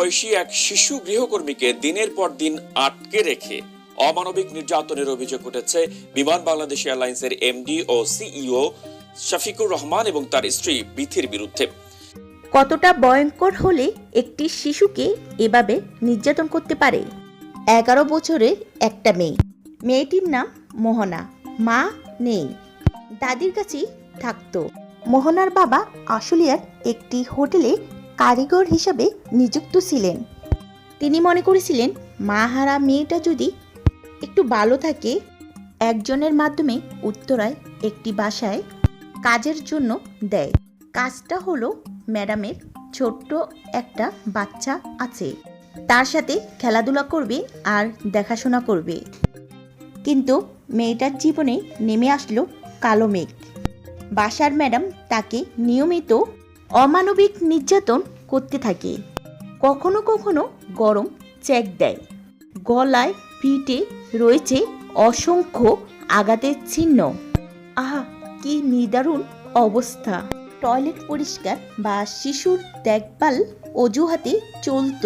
বয়সী এক শিশু গৃহকর্মীকে দিনের পর দিন আটকে রেখে অমানবিক নির্যাতনের অভিযোগ উঠেছে বিমান বাংলাদেশ এয়ারলাইন্সের এমডি ও সিইও শফিকুর রহমান এবং তার স্ত্রী বিথির বিরুদ্ধে। কতটা ভয়ঙ্কর হলে একটি শিশুকে এভাবে নির্যাতন করতে পারে? 11 বছরের একটা মেয়েটির নাম মোহনা। মা নেই, দাদির কাছেই থাকতো। মোহনার বাবা আশুলিয়ার একটি হোটেলে কারিগর হিসাবে নিযুক্ত ছিলেন। তিনি মনে করেছিলেন মাহারা মেয়েটা যদি একটু ভালো থাকে, একজনের মাধ্যমে উত্তরায় একটি বাসায় কাজের জন্য দেয়। কাজটা হলো ম্যাডামের ছোট্ট একটা বাচ্চা আছে, তার সাথে খেলাধুলা করবে আর দেখাশোনা করবে। কিন্তু মেয়েটার জীবনে নেমে আসলো কালো মেঘ। বাসার ম্যাডাম তাকে নিয়মিত অমানবিক নির্যাতন করতে থাকে। কখনো কখনো গরম চেক দেয়। গলায় পিঠে রয়েছে অসংখ্য আঘাতের চিহ্ন। আহা, কি নিদারুণ অবস্থা! টয়লেট পরিষ্কার বা শিশুর দেখভাল অজুহাতে চলত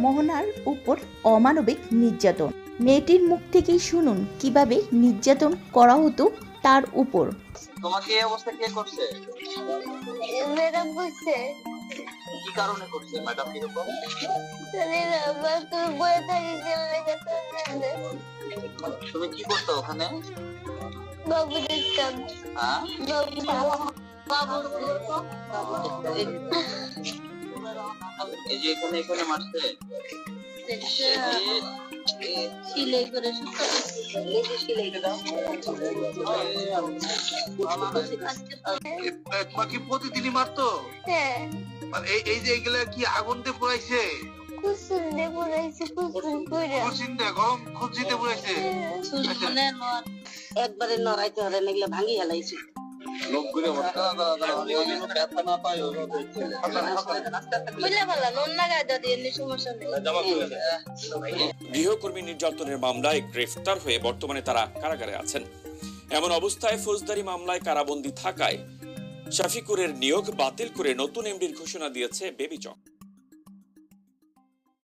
মোহনার উপর অমানবিক নির্যাতন। মেয়েটির মুখ থেকেই শুনুন কিভাবে নির্যাতন করা হতো তার উপর। তোমাকে এই অবস্থা কে করছে? ম্যাডাম করছে। কি কারণে করছে ম্যাডাম? এরকম তুমি কি করতো ওখানে? বাবু দেখতাম। হ্যাঁ, এই যে এখানে এখানে মারছে সিলাই করে তোমাকে প্রতিদিনই মারতো? হ্যাঁ, এই যে এগুলা কি আগুন দিয়ে পুড়াইছে? কুসুম দিয়ে পুরাইছে, কুসুম করে খুশিতে গরম খুশিতে পুড়াইছে? একবারে নড়াইতে হরে এগুলো ভাঙি হেলাইছে। লোকগুলো ব্যথা না পায় গৃহকর্মী নির্যাতনের মামলায় গ্রেফতার হয়ে বর্তমানে তারা কারাগারে আছেন। এমন অবস্থায় ফৌজদারি মামলায় কারাবন্দী থাকায় শফিকুরের নিয়োগ বাতিল করে নতুন এমডির ঘোষণা দিয়েছে বেবিচক।